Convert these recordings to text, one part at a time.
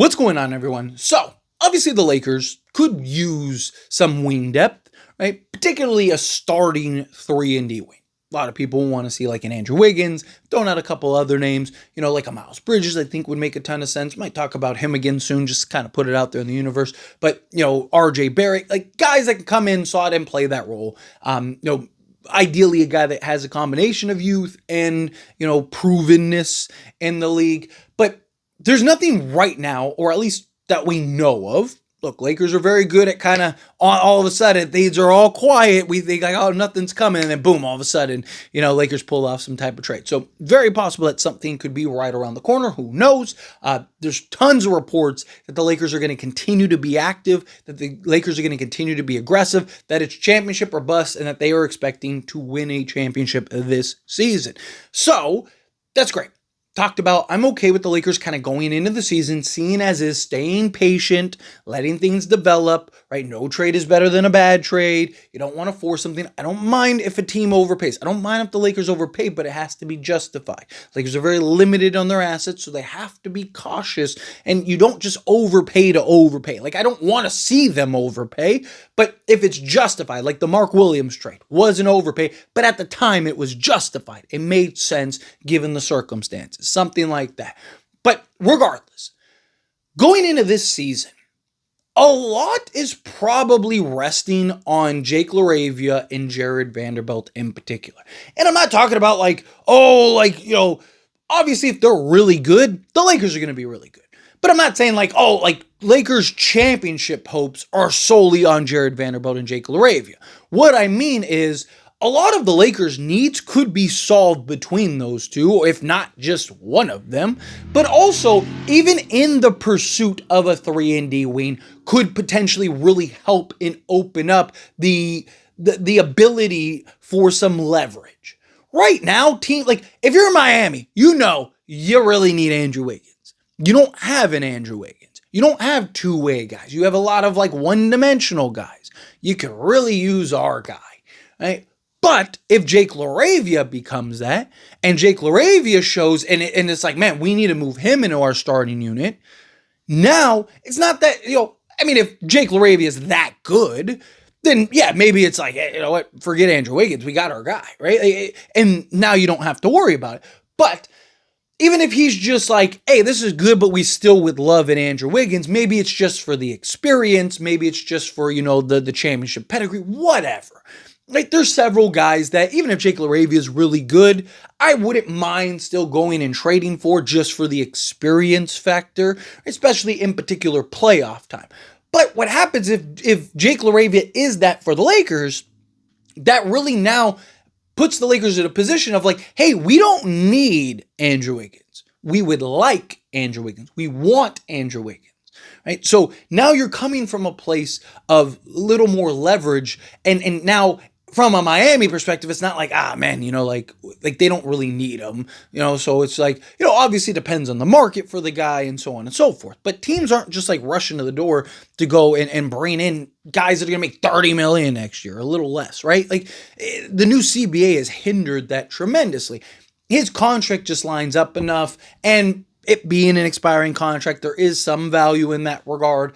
What's going on, everyone? So, obviously, the Lakers could use some wing depth, right? Particularly a starting 3-and-D wing. A lot of people want to see like an Andrew Wiggins, throwing out a couple other names, like a Miles Bridges, I think would make a ton of sense. Might talk about him again soon, just kind of put it out there in the universe. But, RJ Barrett, like guys that can come in, slot and play that role. Ideally a guy that has a combination of youth and, provenness in the league. But there's nothing right now, or at least that we know of. Look, Lakers are very good at kind of all of a sudden, things are all quiet. We think like, oh, nothing's coming. And then boom, all of a sudden, Lakers pull off some type of trade. So very possible that something could be right around the corner. Who knows? There's tons of reports that the Lakers are going to continue to be active, that the Lakers are going to continue to be aggressive, that it's championship or bust, and that they are expecting to win a championship this season. So that's great. Talked about, I'm okay with the Lakers kind of going into the season, seeing as is, staying patient, letting things develop, right? No trade is better than a bad trade. You don't want to force something. I don't mind if a team overpays. I don't mind if the Lakers overpay, but it has to be justified. Lakers are very limited on their assets, so they have to be cautious, and you don't just overpay to overpay. Like, I don't want to see them overpay, but if it's justified, like the Mark Williams trade was an overpay, but at the time it was justified. It made sense given the circumstances. Something like that. But regardless, going into this season, a lot is probably resting on Jake Laravia and Jared Vanderbilt in particular. And I'm not talking about obviously if they're really good, the Lakers are going to be really good. But I'm not saying Lakers championship hopes are solely on Jared Vanderbilt and Jake Laravia. What I mean is, a lot of the Lakers' needs could be solved between those two, or if not just one of them. But also, even in the pursuit of a 3-and-D wing, could potentially really help and open up the ability for some leverage. Right now, if you're in Miami, you really need Andrew Wiggins. You don't have an Andrew Wiggins. You don't have two-way guys. You have a lot of one-dimensional guys. You could really use our guy, right? But if Jake Laravia becomes that, and Jake Laravia shows, and it's like, man, we need to move him into our starting unit. Now, it's not that, if Jake Laravia is that good, then yeah, maybe it's like, hey, you know what, forget Andrew Wiggins, we got our guy, right? And now you don't have to worry about it. But even if he's just like, hey, this is good, but we still would love an Andrew Wiggins, maybe it's just for the experience, maybe it's just for, the championship pedigree, whatever. Like, there's several guys that, even if Jake Laravia is really good, I wouldn't mind still going and trading for just for the experience factor, especially in particular playoff time. But what happens if Jake Laravia is that for the Lakers, that really now puts the Lakers in a position of like, hey, we don't need Andrew Wiggins. We would like Andrew Wiggins. We want Andrew Wiggins. Right? So now you're coming from a place of little more leverage, and now from a Miami perspective, it's not like, they don't really need him, so it's like, obviously depends on the market for the guy and so on and so forth. But teams aren't just like rushing to the door to go and bring in guys that are going to make $30 million next year, a little less, right? Like, the new CBA has hindered that tremendously. His contract just lines up enough, and it being an expiring contract, there is some value in that regard.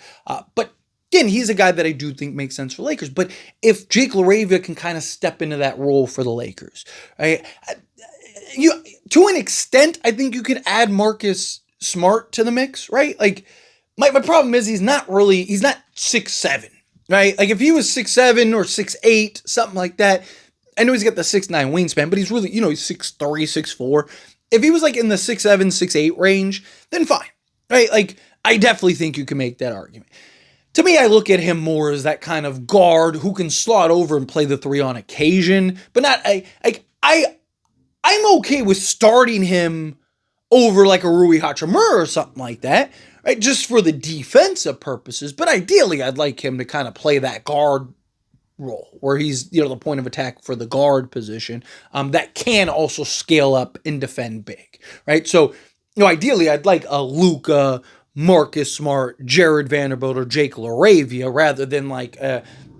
But again, he's a guy that I do think makes sense for Lakers. But if Jake Laravia can kind of step into that role for the Lakers, right? To an extent, I think you could add Marcus Smart to the mix, right? Like, my problem is he's not 6'7", right? Like, if he was 6'7" or 6'8", something like that, I know he's got the 6'9" wingspan, but he's really, he's 6'3", 6'4". If he was like in the 6'7", 6'8" range, then fine, right? Like, I definitely think you can make that argument. To me, I look at him more as that kind of guard who can slot over and play the three on occasion, but not. I'm okay with starting him over like a Rui Hachimura or something like that, right? Just for the defensive purposes. But ideally, I'd like him to kind of play that guard role where he's the point of attack for the guard position, that can also scale up and defend big, right? So ideally, I'd like a Luka, Marcus Smart, Jared Vanderbilt, or Jake Laravia rather than like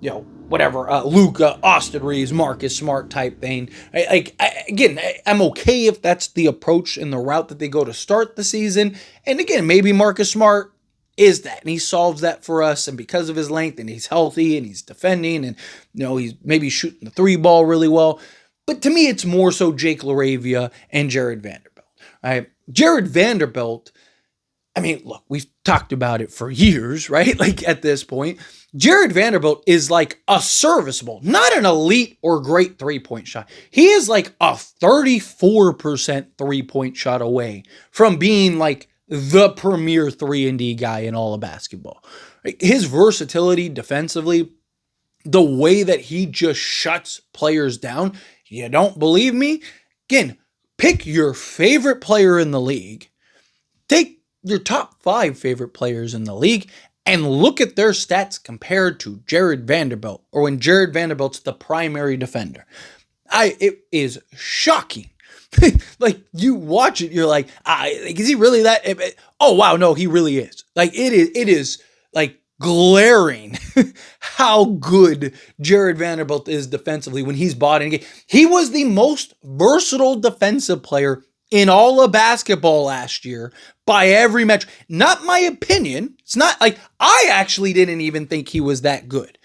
Luka, Austin Reeves, Marcus Smart type thing. I'm okay if that's the approach and the route that they go to start the season. And again, maybe Marcus Smart is that. And he solves that for us. And because of his length, and he's healthy, and he's defending, and he's maybe shooting the three ball really well. But to me, it's more so Jake Laravia and Jared Vanderbilt. Right? Jared Vanderbilt, I mean, look, we've talked about it for years, right? Like at this point, Jared Vanderbilt is like a serviceable, not an elite or great three-point shot. He is like a 34% three-point shot away from being like the premier 3-and-D guy in all of basketball. His versatility defensively, the way that he just shuts players down. You don't believe me? Again, pick your favorite player in the league. Take your top 5 favorite players in the league and look at their stats compared to Jared Vanderbilt, or when Jared Vanderbilt's the primary defender. It is shocking. Like, you watch it, you're like, is he really that? Oh, wow, no, he really is. Like, it is like glaring how good Jared Vanderbilt is defensively when he's bought in. He was the most versatile defensive player in all of basketball last year by every metric. Not my opinion. It's not like, I actually didn't even think he was that good.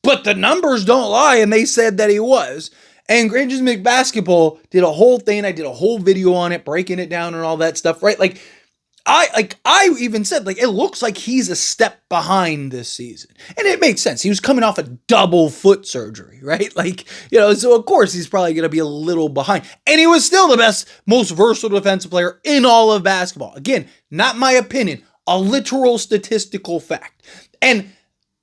But the numbers don't lie, and they said that he was. And Granges McBasketball did a whole thing. I did a whole video on it, breaking it down and all that stuff, right? Like, I even said, like, it looks like he's a step behind this season. And it makes sense. He was coming off a double foot surgery, right? Like, so of course he's probably going to be a little behind. And he was still the best, most versatile defensive player in all of basketball. Again, not my opinion, a literal statistical fact. And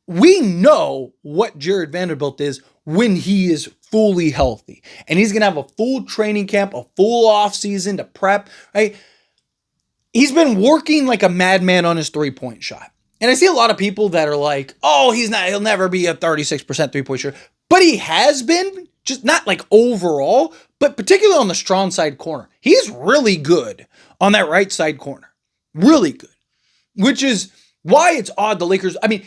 we know what Jared Vanderbilt is when he is fully healthy. And he's going to have a full training camp, a full off season to prep, right? He's been working like a madman on his three-point shot. And I see a lot of people that are like, oh, he'll never be a 36% three-point shooter. But he has been, just not like overall, but particularly on the strong side corner. He's really good on that right side corner. Really good. Which is why it's odd the Lakers, I mean,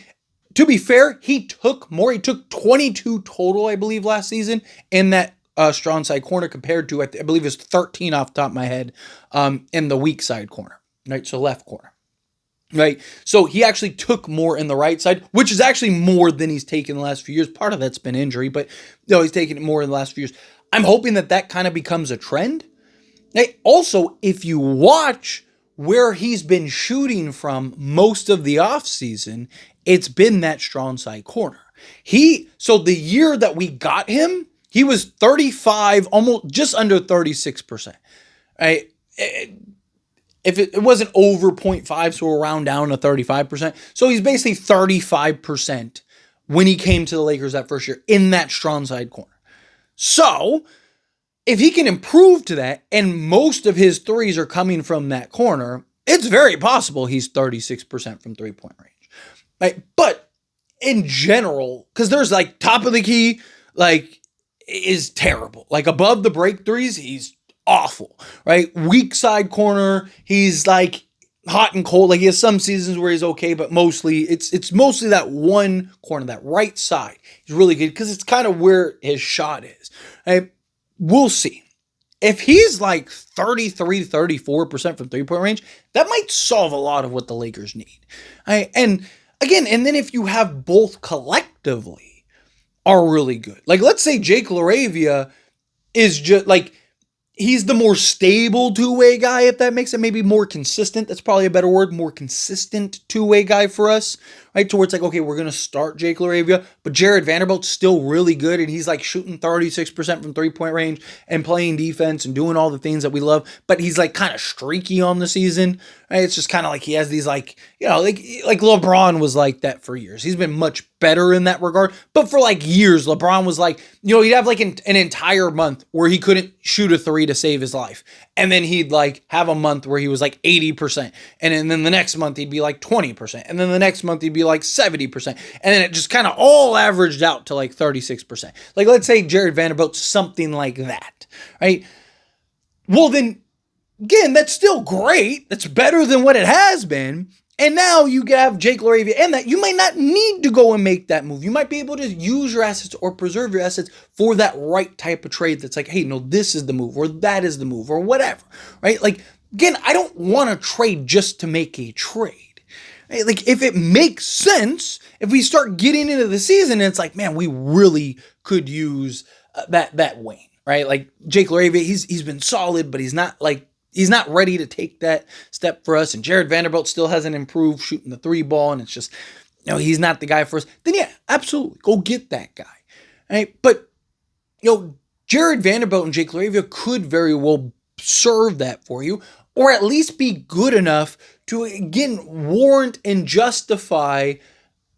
to be fair, he took more. He took 22 total, I believe, last season in that strong side corner compared to, I believe it's 13 off the top of my head, in the weak side corner, right? So left corner, right? So he actually took more in the right side, which is actually more than he's taken the last few years. Part of that's been injury, but he's taken it more in the last few years. I'm hoping that kind of becomes a trend. Hey, also, if you watch where he's been shooting from most of the offseason, it's been that strong side corner. So the year that we got him, he was 35, almost just under 36%. Right? If it wasn't over 0.5, so we'll round down to 35%. So he's basically 35% when he came to the Lakers that first year in that strong side corner. So if he can improve to that, and most of his threes are coming from that corner, it's very possible he's 36% from three-point range. Right? But in general, because there's like top of the key, like, is terrible. Like above the break threes, he's awful, right? Weak side corner, he's like hot and cold. Like he has some seasons where he's okay, but mostly it's mostly that one corner, that right side. He's really good because it's kind of where his shot is. Right? We'll see. If he's like 33, 34% from three-point range, that might solve a lot of what the Lakers need. Right? And again, and then if you have both collectively are really good. Like let's say Jake Laravia is just like, he's the more stable two-way guy, if that makes it maybe more consistent. That's probably a better word, more consistent two-way guy for us, right? To where it's like, okay, we're going to start Jake Laravia, but Jared Vanderbilt's still really good, and he's like shooting 36% from three-point range and playing defense and doing all the things that we love, but he's like kind of streaky on the season, right? It's just kind of like he has these like LeBron was like that for years. He's been much better in that regard, but for like years, LeBron was like, he'd have like an entire month where he couldn't shoot a three to save his life. And then he'd like have a month where he was like 80%. And then the next month he'd be like 20%. And then the next month he'd be like 70%. And then it just kind of all averaged out to like 36%. Like let's say Jared Vanderbilt, something like that, right? Well then, again, that's still great. That's better than what it has been. And now you have Jake Laravia and that you might not need to go and make that move. You might be able to use your assets or preserve your assets for that right type of trade that's like, hey, no, this is the move or that is the move or whatever, right? Like, again, I don't want to trade just to make a trade. Like, if it makes sense, if we start getting into the season, and it's like, man, we really could use that wing, right? Like Jake Laravia, he's been solid, but he's not ready to take that step for us. And Jared Vanderbilt still hasn't improved shooting the 3 ball, and it's just, he's not the guy for us. Then yeah, absolutely, go get that guy, right? But Jared Vanderbilt and Jake Laravia could very well serve that for you, or at least be good enough to, again, warrant and justify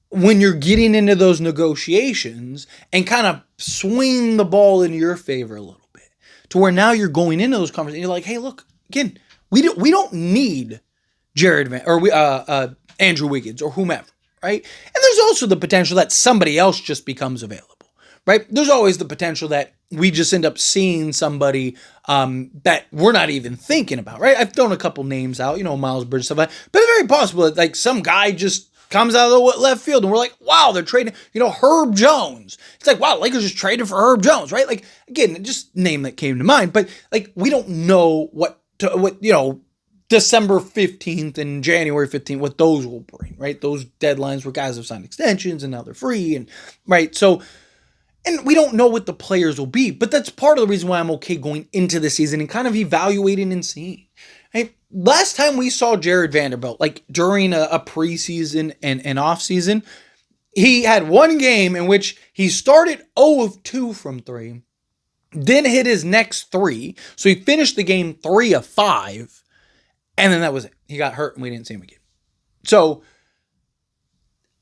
when you're getting into those negotiations and kind of swing the ball in your favor a little bit, to where now you're going into those conversations. You're like, hey, look, again, we don't need Andrew Wiggins or whomever, right? And there's also the potential that somebody else just becomes available, right? There's always the potential that we just end up seeing somebody that we're not even thinking about, right? I've thrown a couple names out, Miles Bridges, stuff like that, but it's very possible that like some guy just comes out of the left field and we're like, wow, they're trading, Herb Jones. It's like, wow, Lakers just traded for Herb Jones, right? Like, again, just name that came to mind, but like, we don't know what December 15th and January 15th, what those will bring, right? Those deadlines where guys have signed extensions and now they're free, and right. So, and we don't know what the players will be, but that's part of the reason why I'm okay going into the season and kind of evaluating and seeing. Right? Last time we saw Jared Vanderbilt, like during a preseason and off season, he had one game in which he started 0 of 2 from 3, then hit his next 3. So he finished the game 3 of 5, and then that was it. He got hurt and we didn't see him again. So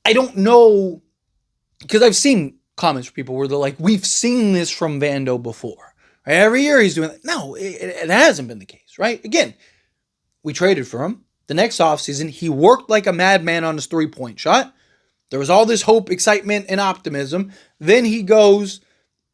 I don't know, because I've seen comments from people where they're like, we've seen this from Vando before. Right? Every year he's doing that. No, it hasn't been the case, right? Again, we traded for him. The next offseason, he worked like a madman on his 3-point shot. There was all this hope, excitement, and optimism. Then he goes,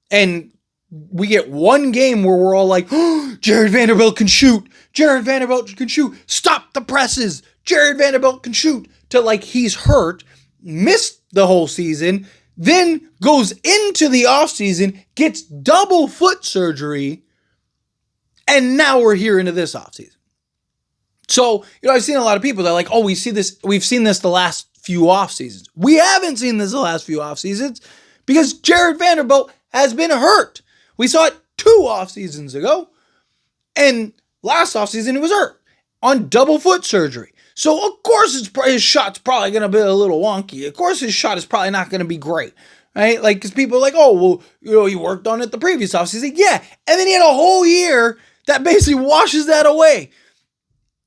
and we get one game where we're all like, oh, Jared Vanderbilt can shoot. Jared Vanderbilt can shoot. Stop the presses. Jared Vanderbilt can shoot. To like, he's hurt, missed the whole season, then goes into the offseason, gets double foot surgery, and now we're here into this offseason. So, I've seen a lot of people that are like, oh, we've seen this the last few off seasons. We haven't seen this the last few off seasons because Jared Vanderbilt has been hurt. We saw it 2 off seasons ago, and last off season he was hurt on double foot surgery. So of course his shot's probably going to be a little wonky. Of course his shot is probably not going to be great, right? Like, because people are like, oh, well, he worked on it the previous offseason. Yeah, and then he had a whole year that basically washes that away.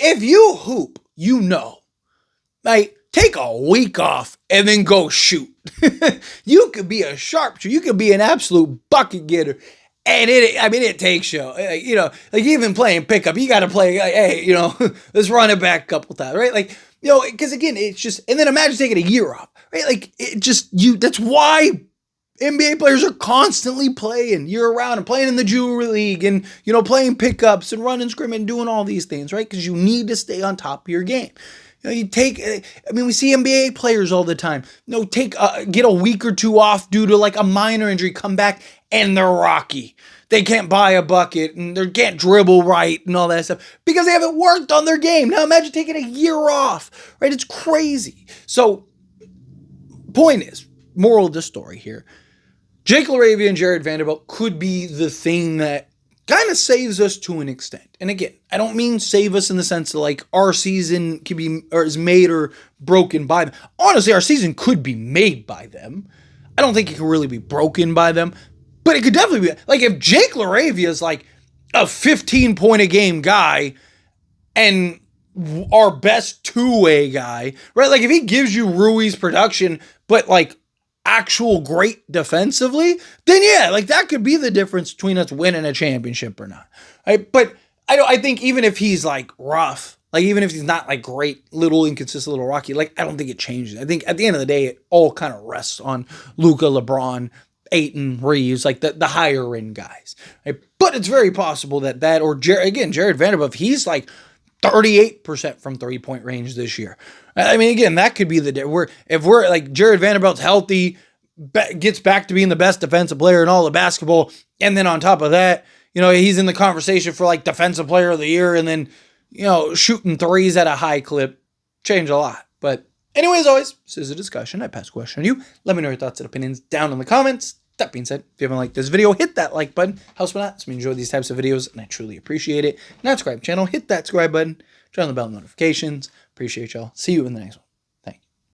If you hoop, like, take a week off and then go shoot. You could be a sharpshooter. You could be an absolute bucket getter. And it takes you, like even playing pickup, you got to play, like, hey, let's run it back a couple times, right? Like, because again, it's just, and then imagine taking a year off, right? Like, it just, that's why NBA players are constantly playing year round and playing in the Jewelry League and, playing pickups and running scrimmage and doing all these things, right? Because you need to stay on top of your game. We see NBA players all the time. Get a week or 2 off due to like a minor injury, come back and they're rocky. They can't buy a bucket and they can't dribble right and all that stuff because they haven't worked on their game. Now imagine taking a year off, right? It's crazy. So, point is, moral of the story here, Jake Laravia and Jared Vanderbilt could be the thing that kind of saves us to an extent. And again, I don't mean save us in the sense that like our season can be or is made or broken by them. Honestly, our season could be made by them. I don't think it can really be broken by them, but it could definitely be like if Jake Laravia is like a 15-point a game guy and our best 2-way guy, right? Like if he gives you Rui's production, but like actual great defensively, then yeah, like that could be the difference between us winning a championship or not. Right? But I think even if he's like rough, like even if he's not like great, little inconsistent, little rocky, like I don't think it changes. I think at the end of the day, it all kind of rests on Luka, LeBron, Ayton, Reeves, like the higher end guys. Right? But it's very possible that or Jared Vanderbilt, if he's like 38% from 3-point range this year. I mean, again, that could be if we're like Jared Vanderbilt's healthy, gets back to being the best defensive player in all of basketball, and then on top of that, he's in the conversation for like defensive player of the year, and then shooting threes at a high clip, change a lot. But Anyway, as always, this is a discussion. I pass the question on you. Let me know your thoughts and opinions down in the comments. That being said, if you haven't liked this video, hit that like button. Helps me out. So we enjoy these types of videos, and I truly appreciate it. Now subscribe to the channel, hit that subscribe button, turn on the bell notifications. Appreciate y'all. See you in the next one.